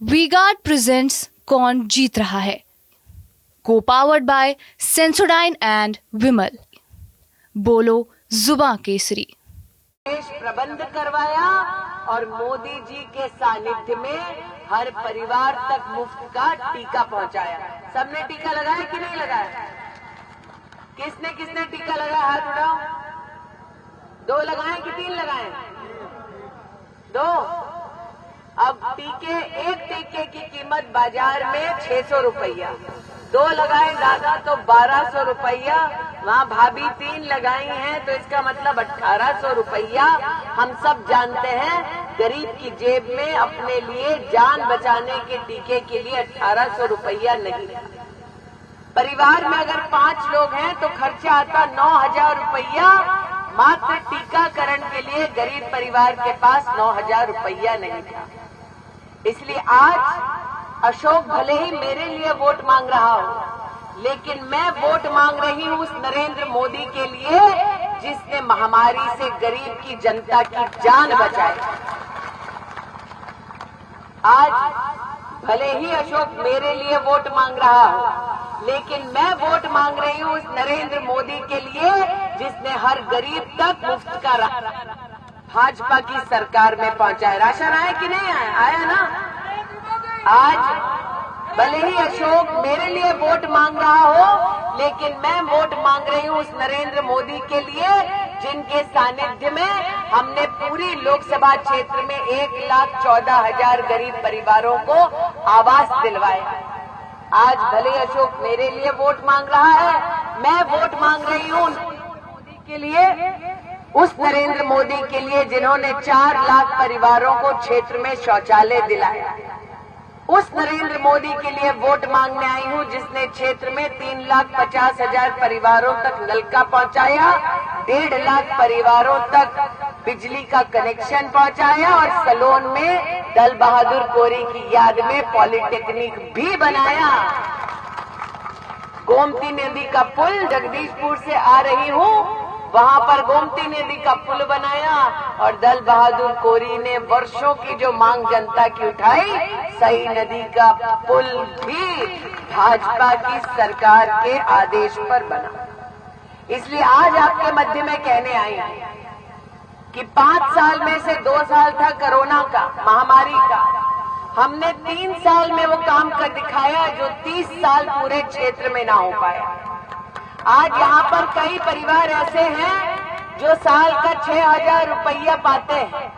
V-Guard presents कौन जीत रहा है, को पावर्ड बाय सेंसोडाइन एंड विमल। बोलो जुबां केसरी। देश प्रबंध करवाया और मोदी जी के सानिध्य में हर परिवार तक मुफ्त का टीका पहुंचाया। सबने टीका लगाया कि नहीं लगाया? किसने किसने टीका लगाया? हाथ उठाओ। 2 लगाए कि 3 लगाए? 2। अब एक टीके की कीमत बाजार में 600 रुपया, 2 लगाए दादा तो 1200 रुपया। वहाँ भाभी 3 लगाई हैं तो इसका मतलब 1800 रुपया। हम सब जानते हैं गरीब की जेब में अपने लिए जान बचाने के टीके के लिए 1800 रुपया नहीं था। परिवार में अगर 5 लोग हैं तो खर्चा आता 9000 रुपया। मात्र टीकाकरण के लिए गरीब परिवार के पास 9000 रुपया नहीं था। इसलिए आज अशोक भले ही मेरे लिए वोट मांग रहा हो, लेकिन मैं वोट मांग रही हूं उस नरेंद्र मोदी के लिए जिसने महामारी से गरीब की जनता की जान बचाई। आज भले ही अशोक मेरे लिए वोट मांग रहा हो, लेकिन मैं वोट मांग रही हूं उस नरेंद्र मोदी के लिए जिसने हर गरीब तक मुफ्त का भाजपा की सरकार में पहुंचाया। राशन आया कि नहीं आया? आया ना। आज भले ही अशोक मेरे लिए वोट मांग रहा हो, लेकिन मैं वोट मांग रही हूं उस नरेंद्र मोदी के लिए जिनके सानिध्य में हमने पूरी लोकसभा क्षेत्र में 1,14,000 गरीब परिवारों को आवास दिलवाया। आज भले अशोक मेरे लिए वोट मांग रहा है, मैं वोट मांग रही हूं मोदी के लिए, उस नरेंद्र मोदी के लिए जिन्होंने 4 लाख परिवारों को क्षेत्र में शौचालय दिलाया। उस नरेंद्र मोदी के लिए वोट मांगने आई हूं जिसने क्षेत्र में 3,50,000 परिवारों तक नल का पहुंचाया, 1.5 लाख परिवारों तक बिजली का कनेक्शन पहुंचाया और सलोन में दल बहादुर कोरी की याद में पॉलिटेक्निक भी बनाया। गोमती नदी का पुल, जगदीशपुर से आ रही हूं, वहां पर गोमती नदी का पुल बनाया और दल बहादुर कोरी ने वर्षों की जो मांग जनता की उठाई, सई नदी का पुल भी भाजपा की सरकार के आदेश पर बना। इसलिए आज आपके मध्य में कहने आई कि 5 साल में से 2 साल था कोरोना का, महामारी का। हमने 3 साल में वो काम कर दिखाया जो 30 साल पूरे क्षेत्र में ना हो पाया। आज यहाँ पर कई परिवार ऐसे हैं जो साल का 6,000 रुपया पाते हैं।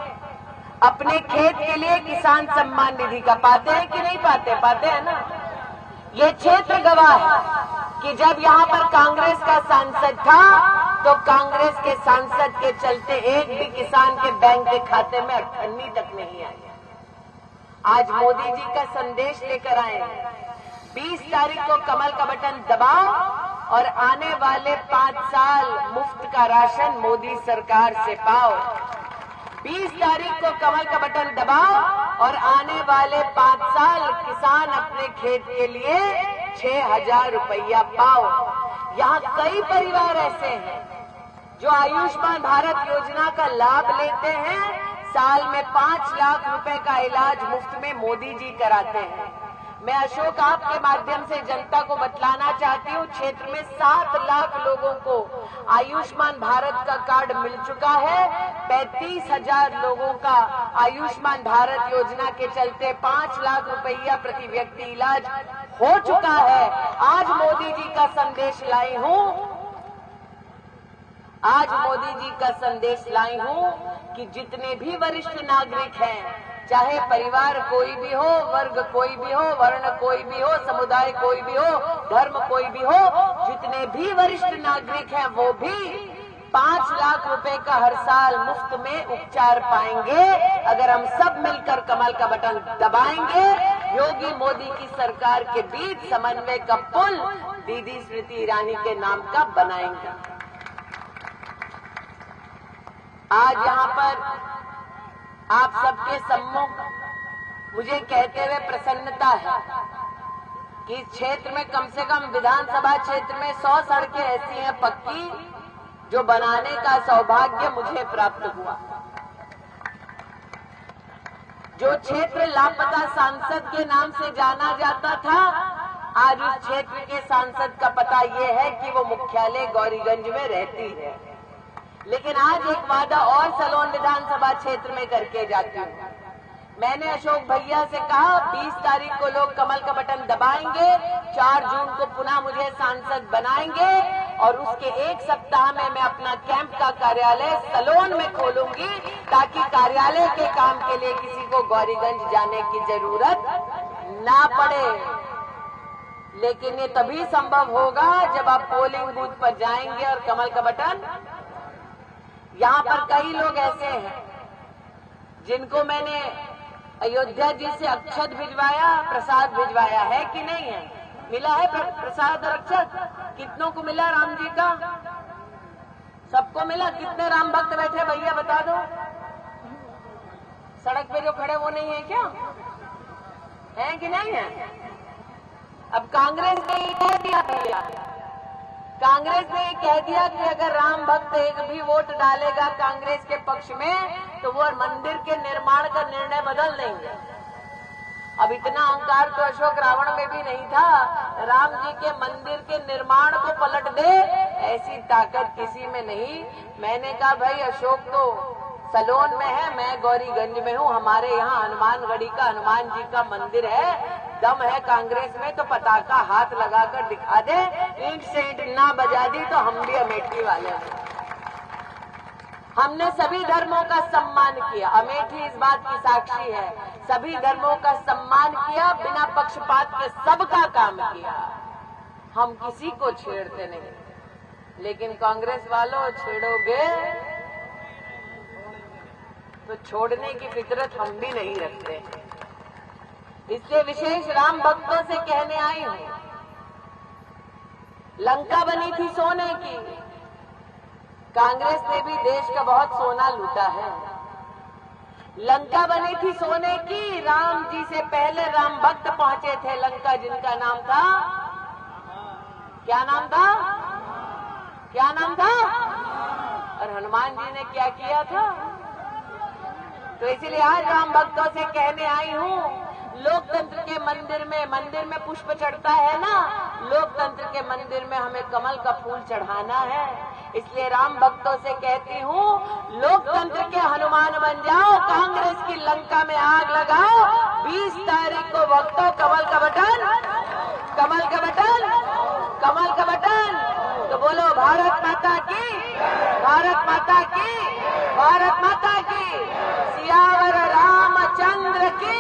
अपने खेत के लिए किसान सम्मान निधि का पाते हैं कि नहीं पाते? पाते हैं ना। ये क्षेत्र गवाह है कि जब यहाँ पर कांग्रेस का सांसद था तो कांग्रेस के सांसद के चलते एक भी किसान के बैंक के खाते में 98 तक नहीं आई। आज मोदी जी का संदेश लेकर आए, 20 तारीख को कमल का बटन दबाओ और आने वाले 5 साल मुफ्त का राशन मोदी सरकार से पाओ। 20 तारीख को कमल का बटन दबाओ और आने वाले 5 साल किसान अपने खेत के लिए 6,000 रुपया पाओ। यहाँ कई परिवार ऐसे हैं जो आयुष्मान भारत योजना का लाभ लेते हैं, साल में 5 लाख रुपए का इलाज मुफ्त में मोदी जी कराते हैं। मैं अशोक आपके माध्यम से जनता को बतलाना चाहती हूँ, क्षेत्र में 7 लाख लोगों को आयुष्मान भारत का कार्ड मिल चुका है। 35,000 लोगों का आयुष्मान भारत योजना के चलते 5 लाख रुपया प्रति व्यक्ति इलाज हो चुका है। आज मोदी जी का संदेश लाई हूँ, आज मोदी जी का संदेश लाई हूँ कि जितने भी वरिष्ठ नागरिक हैं, चाहे परिवार कोई भी हो, वर्ग कोई भी हो, वर्ण कोई भी हो, समुदाय कोई भी हो, धर्म कोई भी हो, जितने भी वरिष्ठ नागरिक हैं वो भी 5 लाख रुपए का हर साल मुफ्त में उपचार पाएंगे अगर हम सब मिलकर कमल का बटन दबाएंगे। योगी मोदी की सरकार के बीच समन्वय का पुल दीदी स्मृति ईरानी के नाम का बनाएंगे। आज यहाँ पर आप सबके सम्मुख मुझे कहते हुए प्रसन्नता है कि इस क्षेत्र में कम से कम विधानसभा क्षेत्र में 100 सड़कें ऐसी हैं पक्की जो बनाने का सौभाग्य मुझे प्राप्त हुआ। जो क्षेत्र लापता सांसद के नाम से जाना जाता था, आज उस क्षेत्र के सांसद का पता ये है कि वो मुख्यालय गौरीगंज में रहती है। लेकिन आज एक वादा और सलोन विधानसभा क्षेत्र में करके जाती हूँ। मैंने अशोक भैया से कहा 20 तारीख को लोग कमल का बटन दबाएंगे, 4 जून को पुनः मुझे सांसद बनाएंगे और उसके एक सप्ताह में मैं अपना कैंप का कार्यालय सलोन में खोलूंगी, ताकि कार्यालय के काम के लिए किसी को गौरीगंज जाने की जरूरत ना पड़े। लेकिन ये तभी संभव होगा जब आप पोलिंग बूथ पर जाएंगे और कमल का बटन। यहाँ पर कई लोग ऐसे हैं जिनको मैंने अयोध्या जी से अक्षत भिजवाया, प्रसाद भिजवाया है कि नहीं है? मिला है प्रसाद और अक्षत? कितनों को मिला राम जी का? सबको मिला? कितने राम भक्त बैठे भैया बता दो। सड़क पे जो खड़े वो नहीं है क्या? है कि नहीं है? अब कांग्रेस ने ये कह दिया भैया, कांग्रेस ने ये कह दिया कि अगर राम भक्त एक भी वोट डालेगा कांग्रेस के पक्ष में तो वो मंदिर के निर्माण का निर्णय बदल देंगे। अब इतना अहंकार तो अशोक रावण में भी नहीं था, राम जी के मंदिर के निर्माण को पलट दे, ऐसी ताकत किसी में नहीं। मैंने कहा भाई अशोक तो सलोन में है, मैं गौरीगंज में हूँ, हमारे यहाँ हनुमानगढ़ी का हनुमान जी का मंदिर है, दम है कांग्रेस में तो पताका हाथ लगाकर दिखा दे, ईंट से ईंट ना बजा दी तो हम भी अमेठी वाले हैं। हमने सभी धर्मों का सम्मान किया, अमेठी इस बात की साक्षी है, सभी धर्मों का सम्मान किया, बिना पक्षपात के सबका काम किया, हम किसी को छेड़ते नहीं। लेकिन कांग्रेस वालों छेड़ोगे तो छोड़ने की फितरत हम भी नहीं रखते। इसलिए विशेष राम भक्तों से कहने आई हूं, लंका बनी थी सोने की, कांग्रेस ने भी देश का बहुत सोना लूटा है। लंका बनी थी सोने की, राम जी से पहले राम भक्त पहुंचे थे लंका, जिनका नाम था, क्या नाम था? क्या नाम था? और हनुमान जी ने क्या किया था? तो इसलिए आज राम भक्तों से कहने आई हूँ, लोकतंत्र के मंदिर में पुष्प चढ़ता है ना, लोकतंत्र के मंदिर में हमें कमल का फूल चढ़ाना है। इसलिए राम भक्तों से कहती हूँ, लोकतंत्र के हनुमान बन जाओ, कांग्रेस की लंका में आग लगाओ। 20 तारीख को भक्तों कमल का बटन, कमल का बटन, कमल का बटन। तो बोलो भारत माता की, भारत माता की, भारत माता की, सियावर रामचंद्र की,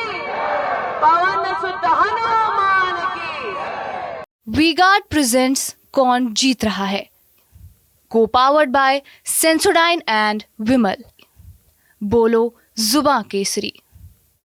पवन सुत हनुमान की। वी-गार्ड प्रेजेंट्स कौन जीत रहा है, को पावर्ड बाय सेंसोडाइन एंड विमल। बोलो जुबां केसरी।